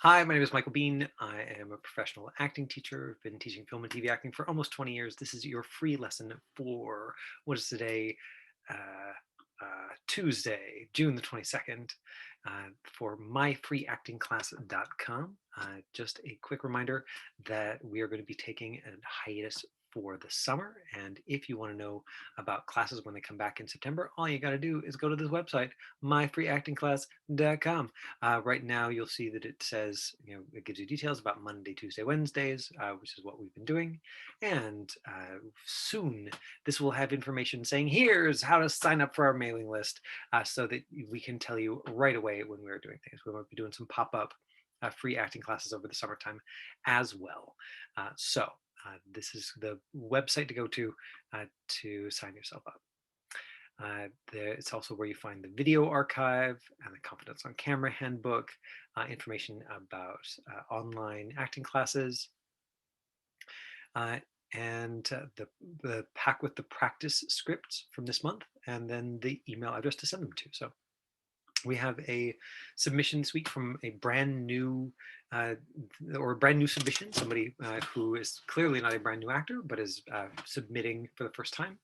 Hi, my name is Michael Bean. I am a professional acting teacher. I've been teaching film and TV acting for almost 20 years. This is your free lesson for what is today, uh, Tuesday, June the 22nd, for myfreeactingclass.com. Just a quick reminder that we are going to be taking a hiatus for the summer. And if you want to know about classes when they come back in September, all you got to do is go to this website, myfreeactingclass.com. Right now, you'll see that it says, it gives you details about Monday, Tuesday, Wednesdays, which is what we've been doing. And soon, this will have information saying, here's how to sign up for our mailing list so that we can tell you right away when we're doing things. We might be doing some pop-up free acting classes over the summertime as well. This is the website to go to sign yourself up. It's also where you find the video archive and the Confidence on Camera handbook, information about online acting classes, uh, and the pack with the practice scripts from this month, and then the email address to send them to. So we have a submission this week from a brand new submission, somebody who is clearly not a brand new actor, but is submitting for the first time,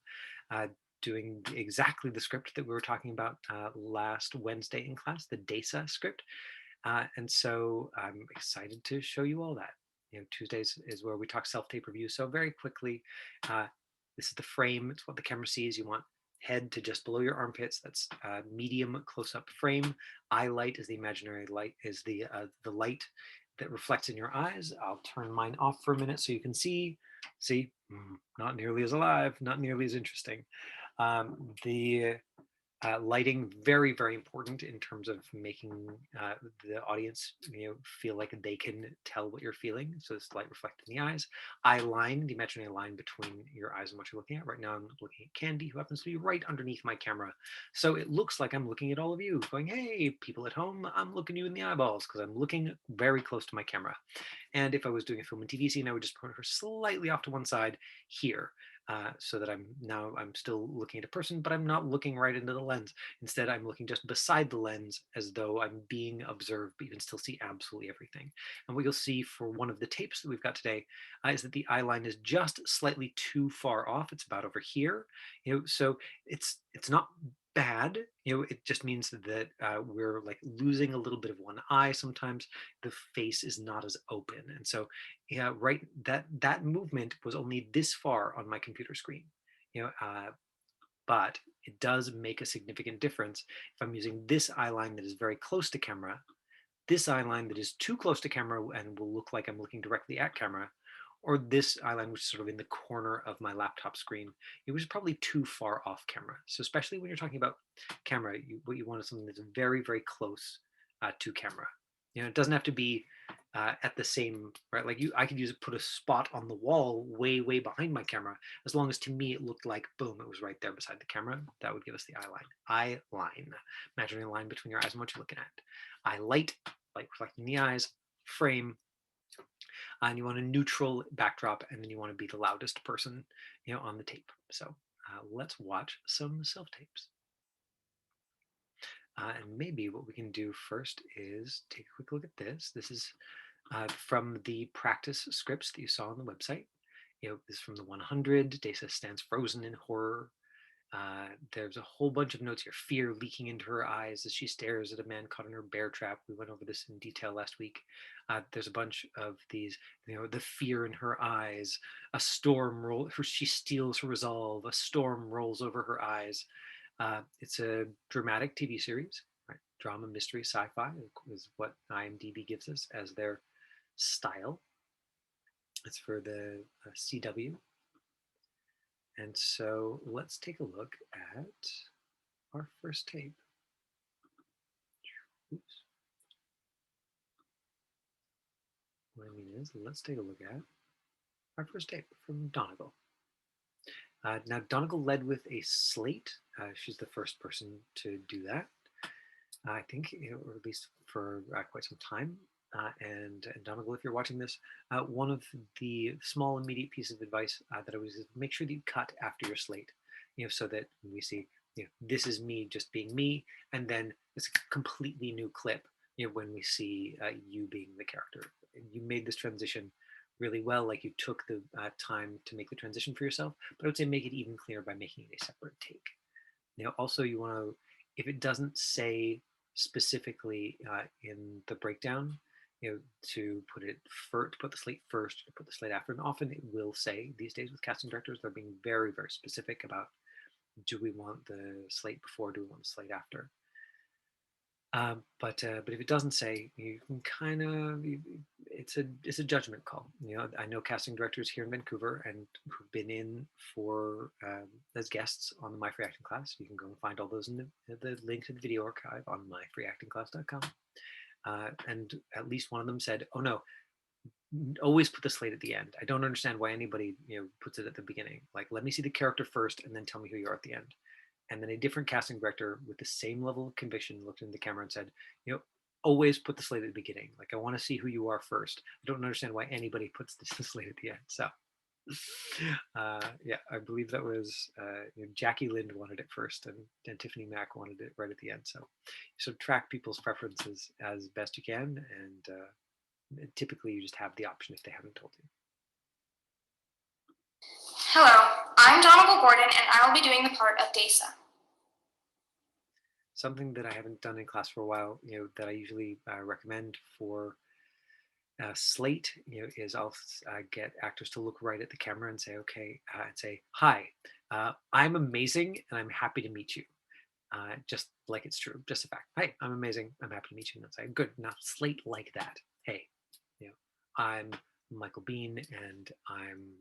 uh, doing exactly the script that we were talking about last Wednesday in class, the Desa script. And so I'm excited to show you all that. Tuesdays is where we talk self-tape review. So very quickly, this is the frame. It's what the camera sees. You want head to just below your armpits. That's medium close-up frame. Eye light is the imaginary light, is the light that reflects in your eyes. I'll turn mine off for a minute so you can see. See, not nearly as alive, not nearly as interesting. The lighting, very, very important in terms of making the audience feel like they can tell what you're feeling. So it's light reflected in the eyes. Eye line, the imaginary line between your eyes and what you're looking at. Right now I'm looking at Candy, who happens to be right underneath my camera. So it looks like I'm looking at all of you going, hey, people at home, I'm looking you in the eyeballs because I'm looking very close to my camera. And if I was doing a film and TV scene, I would just put her slightly off to one side here. So that I'm still looking at a person, but I'm not looking right into the lens. Instead, I'm looking just beside the lens as though I'm being observed, but you can still see absolutely everything. And what you'll see for one of the tapes that we've got today is that the eye line is just slightly too far off. It's about over here. So it's not bad. It just means that we're like losing a little bit of one eye sometimes. The face is not as open, and so yeah, right, that movement was only this far on my computer screen, but it does make a significant difference if I'm using this eye line that is very close to camera, this eye line that is too close to camera and will look like I'm looking directly at camera, or this eye line which is sort of in the corner of my laptop screen. It was probably too far off camera. So especially when you're talking about camera, what you want is something that's very, very close to camera. It doesn't have to be at the same, right? Like I could put a spot on the wall way, way behind my camera. As long as to me it looked like, boom, it was right there beside the camera. That would give us the eye line. Eye line, imagining a line between your eyes and what you're looking at. Eye light, light reflecting the eyes, frame, and you want a neutral backdrop, and then you want to be the loudest person, on the tape. So let's watch some self tapes. And maybe what we can do first is take a quick look at this. This is from the practice scripts that you saw on the website. This is from the 100. Desa stands frozen in horror. There's a whole bunch of notes here. Fear leaking into her eyes as she stares at a man caught in her bear trap. We went over this in detail last week. There's a bunch of these, the fear in her eyes. A storm rolls. She steals her resolve. A storm rolls over her eyes. It's a dramatic TV series, right? Drama, mystery, sci-fi is what IMDb gives us as their style. It's for the CW. And so let's take a look at our first tape. Oops. What I mean is, let's take a look at our first tape from Donegal. Now, Donegal led with a slate. She's the first person to do that, I think, or at least for quite some time. And Donegal, if you're watching this, one of the small immediate pieces of advice that I was is make sure that you cut after your slate, so that when we see, this is me just being me, and then it's a completely new clip when we see you being the character. You made this transition really well, like you took the time to make the transition for yourself, but I would say make it even clearer by making it a separate take. Also you want to, if it doesn't say specifically in the breakdown, to put it first, to put the slate first, to put the slate after, and often it will say these days with casting directors, they're being very, very specific about, do we want the slate before, do we want the slate after? But if it doesn't say, you can kind of, it's a judgment call. I know casting directors here in Vancouver and who've been in for as guests on the My Free Acting class. You can go and find all those in the link to the video archive on myfreeactingclass.com. And at least one of them said, "Oh no, always put the slate at the end. I don't understand why anybody puts it at the beginning. Like, let me see the character first, and then tell me who you are at the end." And then a different casting director with the same level of conviction looked into the camera and said, always put the slate at the beginning. Like, I want to see who you are first. I don't understand why anybody puts the slate at the end. So, yeah, I believe that was Jackie Lind wanted it first, and Tiffany Mack wanted it right at the end. So track people's preferences as best you can, and typically you just have the option if they haven't told you. Hello, I'm Donovan Gordon, and I will be doing the part of Desa. Something that I haven't done in class for a while, that I usually recommend for slate, is I'll get actors to look right at the camera and say, okay, and say, "Hi, I'm amazing, and I'm happy to meet you." Just like it's true, just a fact. "Hi, I'm amazing. I'm happy to meet you." And I'll say, "Good." Now slate like that. "Hey, I'm Michael Bean, and I'm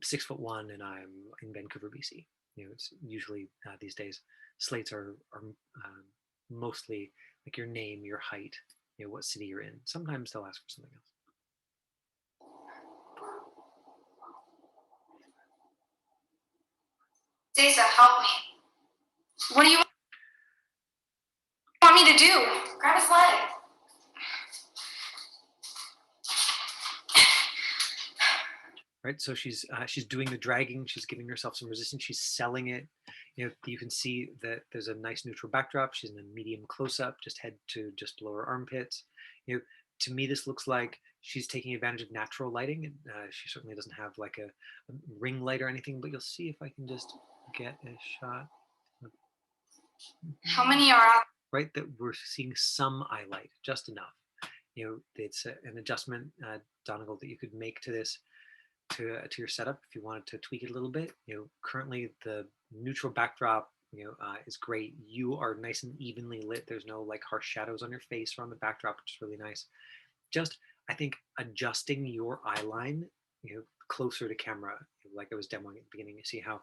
6'1", and I'm in Vancouver, BC." It's usually these days slates are mostly like your name, your height, what city you're in. Sometimes they'll ask for something else. Desa, help me. What do you want me to do? Grab his leg. Right, so she's doing the dragging. She's giving herself some resistance. She's selling it. You can see that there's a nice neutral backdrop. She's in a medium close-up, just head to just below her armpits. To me, this looks like she's taking advantage of natural lighting. She certainly doesn't have like a ring light or anything, but you'll see if I can just get a shot. How many are out? Right, that we're seeing some eye light, just enough. It's an adjustment, Donegal, that you could make to this, to your setup if you wanted to tweak it a little bit. Currently the neutral backdrop is great. You are nice and evenly lit. There's no like harsh shadows on your face or on the backdrop, which is really nice. Just, I think, adjusting your eye line closer to camera, like I was demoing at the beginning. You see how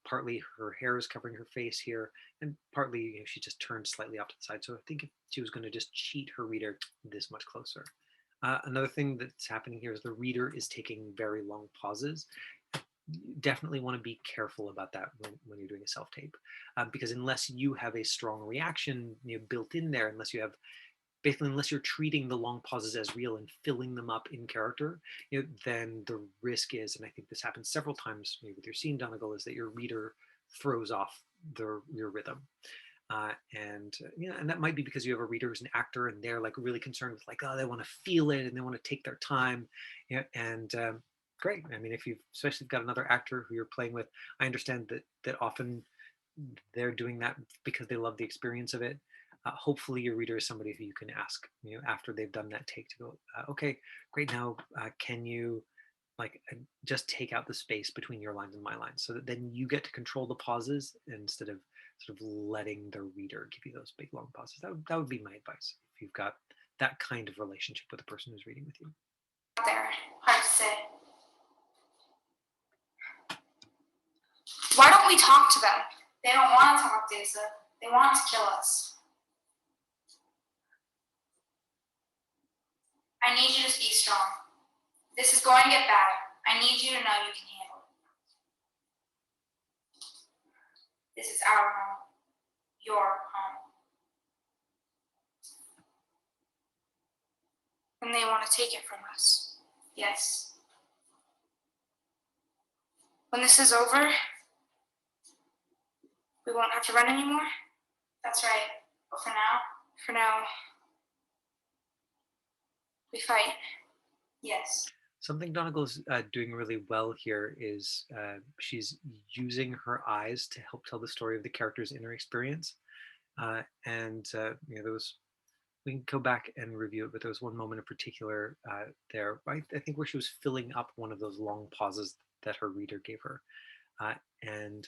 partly her hair is covering her face here, and partly she just turned slightly off to the side. So I think if she was going to just cheat her reader, this much closer. Another thing that's happening here is the reader is taking very long pauses. You definitely want to be careful about that when you're doing a self-tape, because unless you have a strong reaction built in there, unless you're treating the long pauses as real and filling them up in character, then the risk is, and I think this happens several times with your scene, Donegal, is that your reader throws off your rhythm. And that might be because you have a reader who's an actor and they're like really concerned with like, oh, they want to feel it and they want to take their time. And great. I mean, if you've especially got another actor who you're playing with, I understand that often they're doing that because they love the experience of it. Hopefully your reader is somebody who you can ask, after they've done that take, to go, okay, great. Now, can you just take out the space between your lines and my lines, so that then you get to control the pauses instead of sort of letting the reader give you those big long pauses. That would be my advice if you've got that kind of relationship with the person who's reading with you. There, hard to say. Why don't we talk to them? They don't want to talk, Desa. They want to kill us. I need you to be strong. This is going to get bad. I need you to know you can handle it. This is our home. Your home. And they want to take it from us. Yes. When this is over, we won't have to run anymore. That's right. But for now, We fight. Yes. Something Donegal's doing really well here is she's using her eyes to help tell the story of the character's inner experience. And there was, we can go back and review it, but there was one moment in particular there, I think, where she was filling up one of those long pauses that her reader gave her. And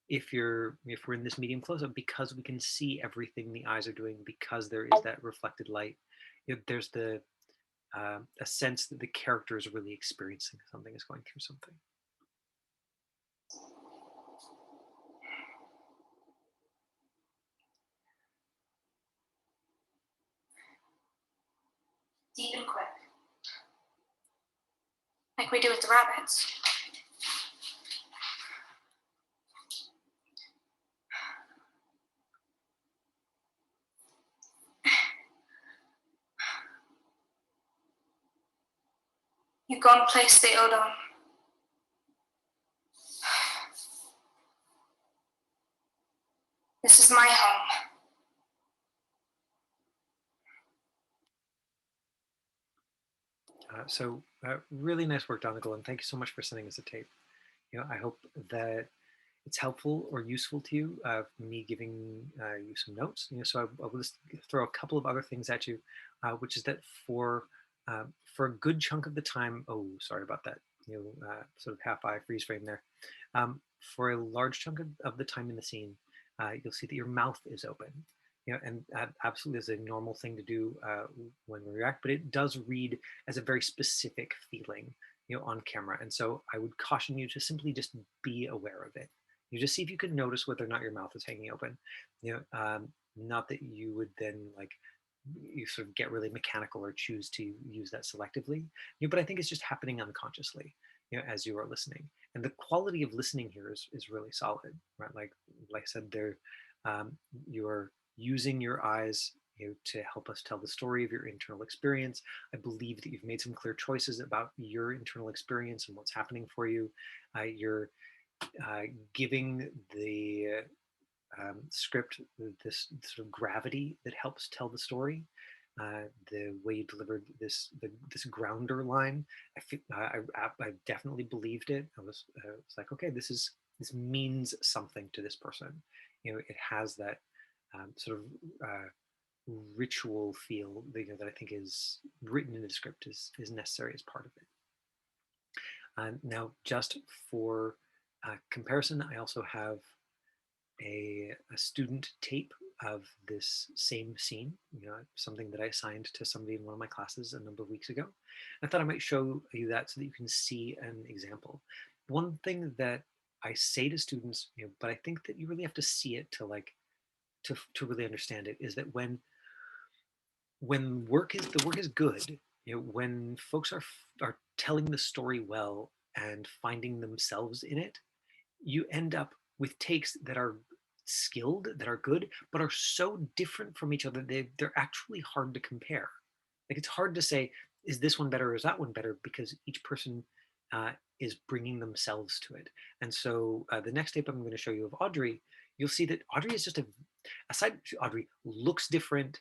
if we're in this medium close-up, because we can see everything the eyes are doing, because there is that reflected light, there's a sense that the character is really experiencing something, is going through something. Deep and quick. Like we do with the rabbits. You go and place the odon. This is my home. Really nice work, Donegal, and thank you so much for sending us a tape. I hope that it's helpful or useful to you, me giving you some notes. So I will just throw a couple of other things at you, which is that for a good chunk of the time, oh, sorry about that, sort of half eye freeze frame there. For a large chunk of the time in the scene, you'll see that your mouth is open. And absolutely is a normal thing to do when we react, but it does read as a very specific feeling, on camera. And so I would caution you to simply just be aware of it. You just see if you can notice whether or not your mouth is hanging open. Not that you would then you sort of get really mechanical or choose to use that selectively, but I think it's just happening unconsciously, as you are listening. And the quality of listening here is really solid, right? Like I said, you're using your eyes, to help us tell the story of your internal experience. I believe that you've made some clear choices about your internal experience and what's happening for you. You're giving the script this sort of gravity that helps tell the story. The way you delivered this grounder line, I definitely believed it. I was like, okay, this means something to this person. It has that sort of ritual feel that I think is written in the script is necessary as part of it. Now, just for comparison, I also have a student tape of this same scene, something that I assigned to somebody in one of my classes a number of weeks ago. I thought I might show you that so that you can see an example. One thing that I say to students, but I think that you really have to see it to really understand it, is that when the work is good, when folks are telling the story well and finding themselves in it, you end up with takes that are skilled, that are good, but are so different from each other, they're actually hard to compare. Like, it's hard to say, is this one better or is that one better, because each person is bringing themselves to it. And so the next tape I'm going to show you of Audrey, you'll see that Audrey is just aside, Audrey looks different,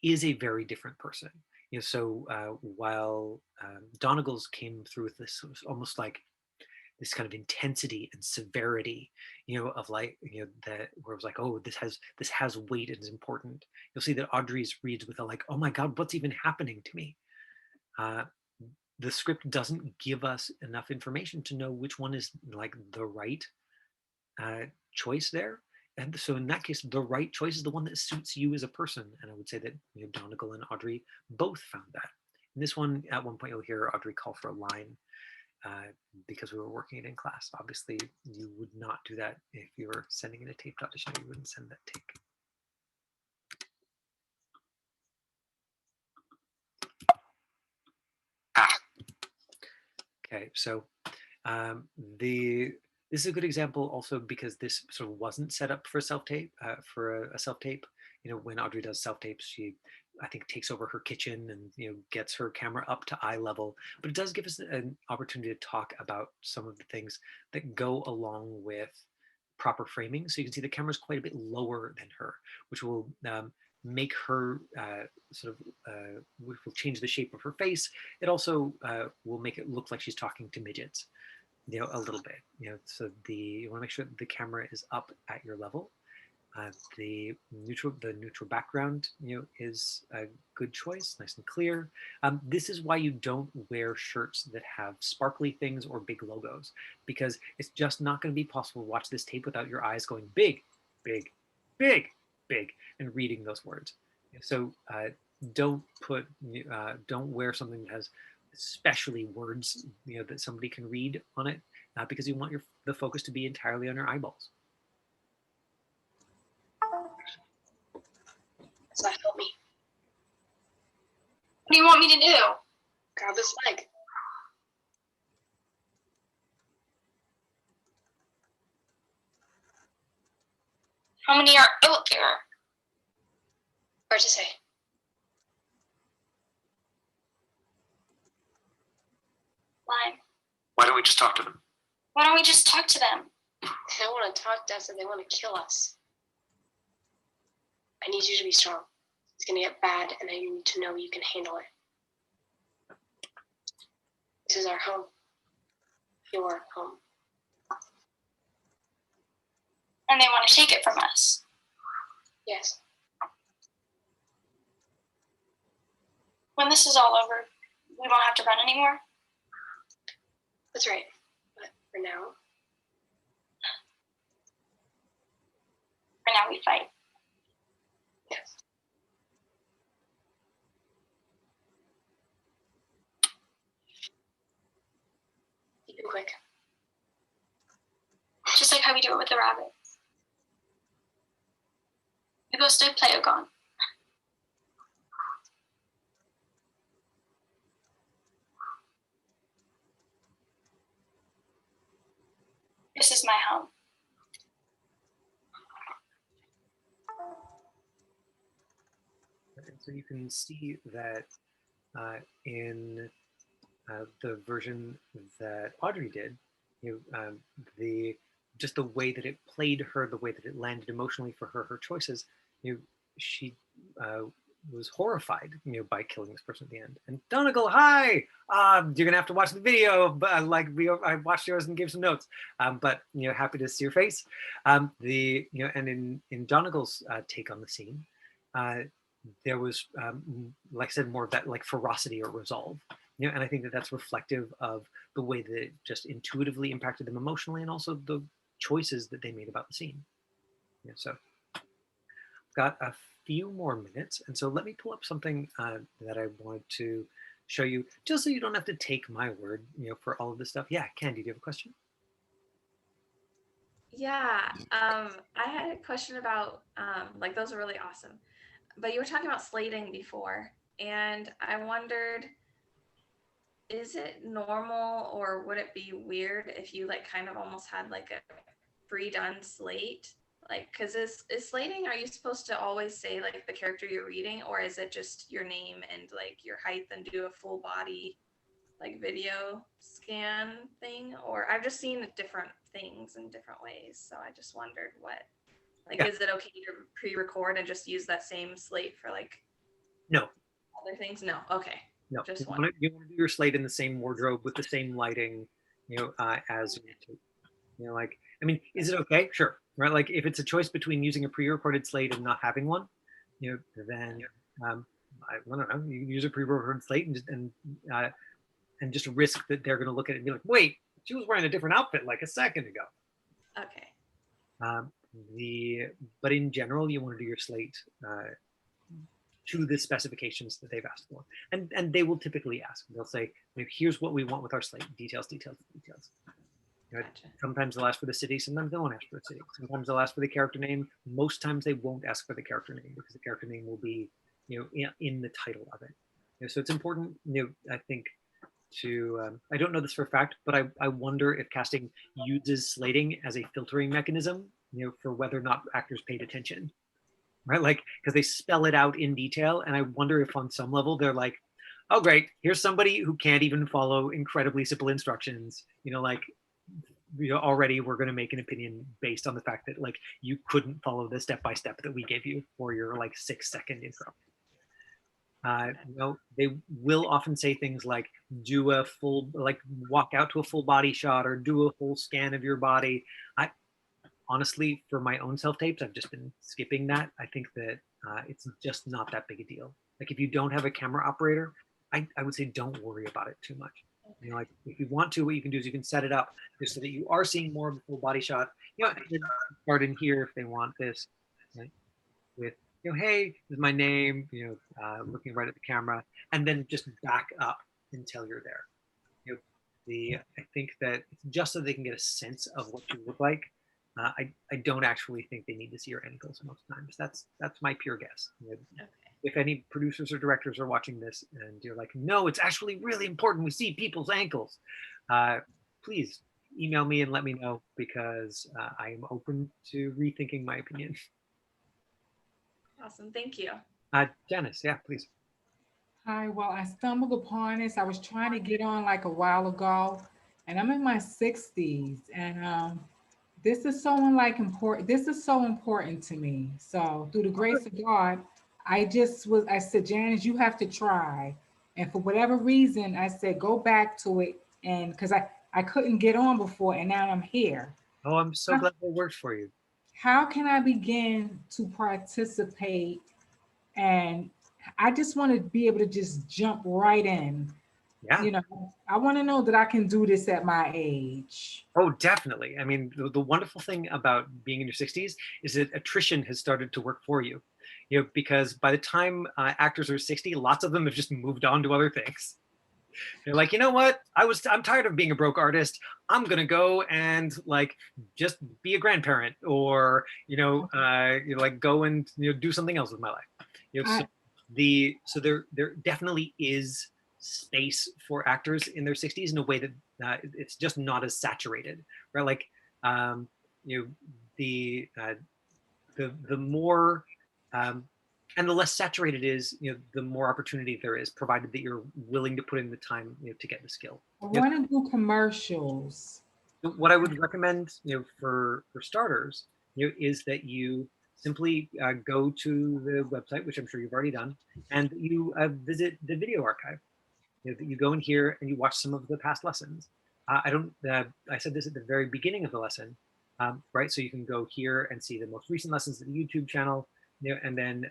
is a very different person. So while Donegal's came through with this almost like this kind of intensity and severity, of that, where it was like, oh, this has weight and is important. You'll see that Audrey's reads with a like, oh my God, what's even happening to me? The script doesn't give us enough information to know which one is like the right choice there. And so in that case, the right choice is the one that suits you as a person. And I would say that Donegal and Audrey both found that. In this one, at one point, you'll hear Audrey call for a line because we were working it in class. Obviously, you would not do that if you were sending in a taped audition. You wouldn't send that take. Okay, so this is a good example also because this sort of wasn't set up for self-tape, for a self-tape. When Audrey does self-tapes, she, I think, takes over her kitchen and, gets her camera up to eye level. But it does give us an opportunity to talk about some of the things that go along with proper framing. So you can see the camera's quite a bit lower than her, which will make her will change the shape of her face. It also will make it look like she's talking to midgets, a little bit, so you want to make sure that the camera is up at your level. The neutral background, is a good choice, nice and clear. This is why you don't wear shirts that have sparkly things or big logos, because it's just not going to be possible to watch this tape without your eyes going big, big, big, big, and reading those words. So don't wear something that has especially words, that somebody can read on it, because you want the focus to be entirely on your eyeballs. So help me. What do you want me to do? Grab his leg. How many are out there? Hard to say. Why? Why don't we just talk to them? Why don't we just talk to them? They don't want to talk to us and they want to kill us. I need you to be strong. It's going to get bad and I need to know you can handle it. This is our home. Your home. And they want to take it from us. Yes. When this is all over, we won't have to run anymore. That's right. But for now, We fight. yes. Keep it quick. Just like how we do it with the rabbits. We go stay Playogon. This is my home. And so you can see that in the version that Audrey did, just the way that it played her, the way that it landed emotionally for her choices, she was horrified, by killing this person at the end. And Donegal, hi! You're gonna have to watch the video, but I watched yours and gave some notes. But happy to see your face. And in Donegal's take on the scene, there was, like I said, more of that like ferocity or resolve. And I think that that's reflective of the way that it just intuitively impacted them emotionally, and also the choices that they made about the scene. So I've got a few more minutes, and so let me pull up something that I wanted to show you, just so you don't have to take my word, for all of this stuff. Yeah, Candy, do you have a question? Yeah, I had a question about like those are really awesome, but you were talking about slating before, and I wondered, is it normal or would it be weird if you like kind of almost had like a pre-done slate? Like, because is slating, are you supposed to always say like the character you're reading, or is it just your name and like your height and do a full body like video scan thing? Or I've just seen different things in different ways, so I just wondered what, like, is it okay to pre-record and just use that same slate for like No. other things? No. Okay. No, Just you want to do your slate in the same wardrobe with the same lighting, as like, I mean, is it okay? Sure, right? Like, if it's a choice between using a pre-recorded slate and not having one, then I don't know, you use a pre-recorded slate and just risk that they're going to look at it and be like, wait, she was wearing a different outfit like a second ago. Okay. But in general, you want to do your slate to the specifications that they've asked for, and they will typically ask. They'll say, here's what we want with our slate: details. Gotcha. Sometimes they'll ask for the city, sometimes they won't ask for the city. Sometimes they'll ask for the character name. Most times they won't ask for the character name, because the character name will be, in the title of it. So it's important, I think, to I don't know this for a fact, but I wonder if casting uses slating as a filtering mechanism, for whether or not actors paid attention, right? Like, because they spell it out in detail, and I wonder if on some level they're like, oh great, here's somebody who can't even follow incredibly simple instructions, like already we're going to make an opinion based on the fact that like you couldn't follow the step-by-step that we gave you for your like 6-second intro. They will often say things like do a full, like walk out to a full body shot or do a full scan of your body. I honestly, for my own self-tapes, I've just been skipping that. I think that it's just not that big a deal. Like if you don't have a camera operator, I would say don't worry about it too much. Like if you want to, what you can do is you can set it up just so that you are seeing more of the full body shot. Start in here if they want this, right? With hey, this is my name. Looking right at the camera, and then just back up until you're there. I think that it's just so they can get a sense of what you look like. I don't actually think they need to see your ankles most times. That's my pure guess. Okay. If any producers or directors are watching this and you're like, no, it's actually really important we see people's ankles, please email me and let me know, because I am open to rethinking my opinion. Awesome. Thank you. Janice, yeah, please. Hi, well, I stumbled upon this. I was trying to get on like a while ago, and I'm in my 60s, and this is so important. This is so important to me. So through the grace of God, I said, Janice, you have to try. And for whatever reason, I said, go back to it. And because I couldn't get on before, and now I'm here. Oh, I'm so glad it worked for you. How can I begin to participate? And I just want to be able to just jump right in. Yeah. I want to know that I can do this at my age. Oh, definitely. I mean, the wonderful thing about being in your 60s is that attrition has started to work for you. Because by the time actors are 60, lots of them have just moved on to other things. They're like, you know what? I'm tired of being a broke artist. I'm gonna go and like just be a grandparent, or like go and do something else with my life. So there definitely is space for actors in their 60s in a way that it's just not as saturated, right? Like the more and the less saturated it is, the more opportunity there is, provided that you're willing to put in the time to get the skill. I want to do commercials. What I would recommend for starters is that you simply go to the website, which I'm sure you've already done, and you visit the video archive. That you go in here and you watch some of the past lessons. I said this at the very beginning of the lesson, right? So you can go here and see the most recent lessons of the YouTube channel, and then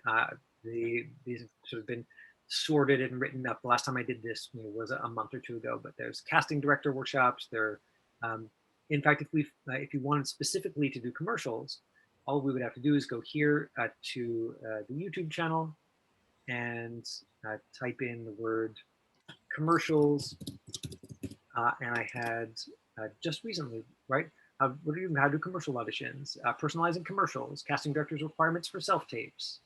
these have sort of been sorted and written up. The last time I did this was a month or two ago, but there's casting director workshops. In fact, if you wanted specifically to do commercials, all we would have to do is go here to the YouTube channel and type in the word commercials, and I had just recently, right? How do commercial auditions, personalizing commercials, casting directors' requirements for self-tapes,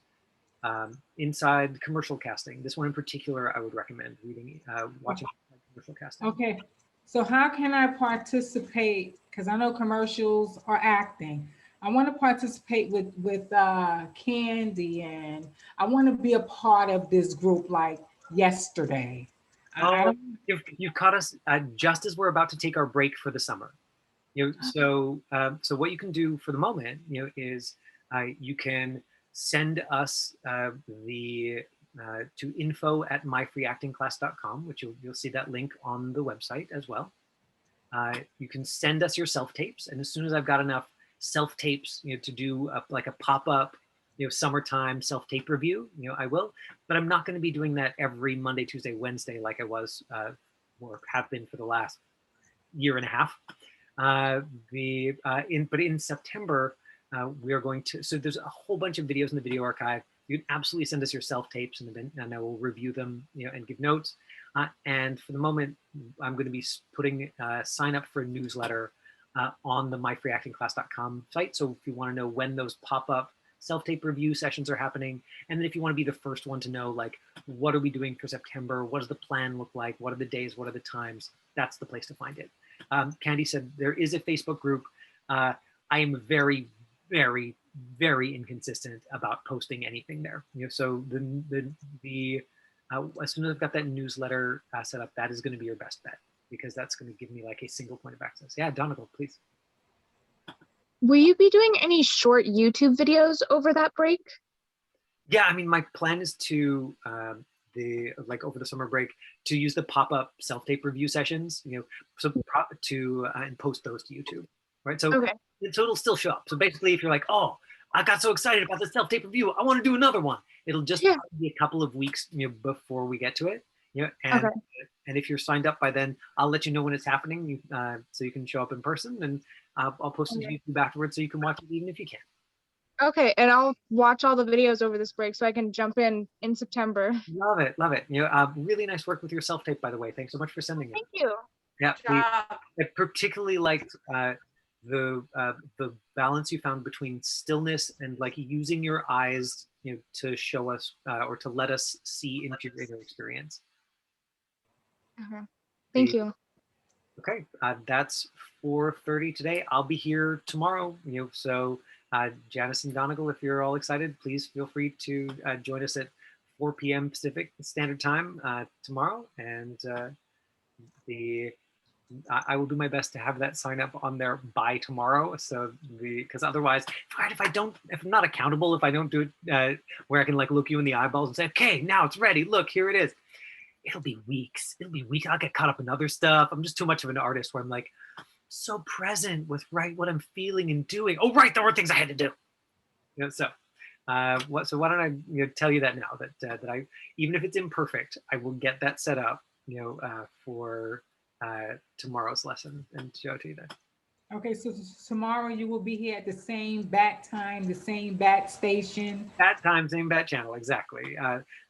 inside commercial casting. This one in particular, I would recommend reading, watching commercial casting. Okay, so how can I participate? Because I know commercials are acting. I want to participate with Candy, and I want to be a part of this group like yesterday. You've caught us just as we're about to take our break for the summer. So what you can do for the moment, is you can send us to info@myfreeactingclass.com, which you'll see that link on the website as well. You can send us your self-tapes, and as soon as I've got enough self-tapes, to do like a pop-up, summertime self-tape review, I will. But I'm not going to be doing that every Monday, Tuesday, Wednesday like I was or have been for the last year and a half. But in September, we are going to. So there's a whole bunch of videos in the video archive. You can absolutely send us your self-tapes, and I will review them, and give notes. And for the moment, I'm going to be putting sign up for a newsletter on the myfreeactingclass.com site. So if you want to know when those pop-up self-tape review sessions are happening, and then if you want to be the first one to know, like, what are we doing for September? What does the plan look like? What are the days? What are the times? That's the place to find it. Candy said there is a Facebook group. I am very, very, very inconsistent about posting anything there. So as soon as I've got that newsletter set up, that is going to be your best bet. because that's going to give me like a single point of access. Yeah, Donegal, please. Will you be doing any short YouTube videos over that break? Yeah, I mean, my plan is to over the summer break to use the pop-up self-tape review sessions, and post those to YouTube, right? So Okay. so it'll still show up. So basically, if you're like, oh, I got so excited about the self-tape review, I want to do another one. It'll just be a couple of weeks, before we get to it. And Okay. and if you're signed up by then, I'll let you know when it's happening, so you can show up in person, and I'll post it to YouTube afterwards, so you can watch it even if you can't. Okay, and I'll watch all the videos over this break so I can jump in September. Love it, love it. Really nice work with your self-tape, by the way. Thanks so much for sending it. Thank you. Yeah, Good job. I particularly liked the balance you found between stillness and like using your eyes, to show us or to let us see into your inner experience. Okay. Thank you. Okay, that's 4:30 today. I'll be here tomorrow. So Janice and Donegal, if you're all excited, please feel free to join us at 4 p.m. Pacific Standard Time tomorrow, and I will do my best to have that sign up on there by tomorrow. So because otherwise, if I'm not accountable, if I don't do it where I can like look you in the eyeballs and say, okay, now it's ready. Look, here it is. It'll be weeks. I'll get caught up in other stuff. I'm just too much of an artist where I'm like so present with what I'm feeling and doing. Oh, right, there were things I had to do. So why don't I tell you that now that I, even if it's imperfect, I will get that set up for tomorrow's lesson and show it to you then. Okay, so tomorrow you will be here at the same bat time, the same bat station. Bat time, same bat channel, exactly.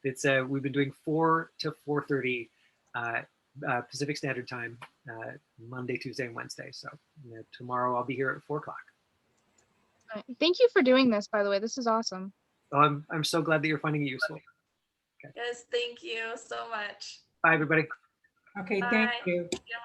It's we've been doing 4 to 4:30 Pacific Standard Time, Monday, Tuesday, and Wednesday. So tomorrow I'll be here at 4 o'clock. Thank you for doing this, by the way. This is awesome. So I'm so glad that you're finding it useful. Yes, thank you so much. Bye, everybody. Okay, Bye. thank you. See you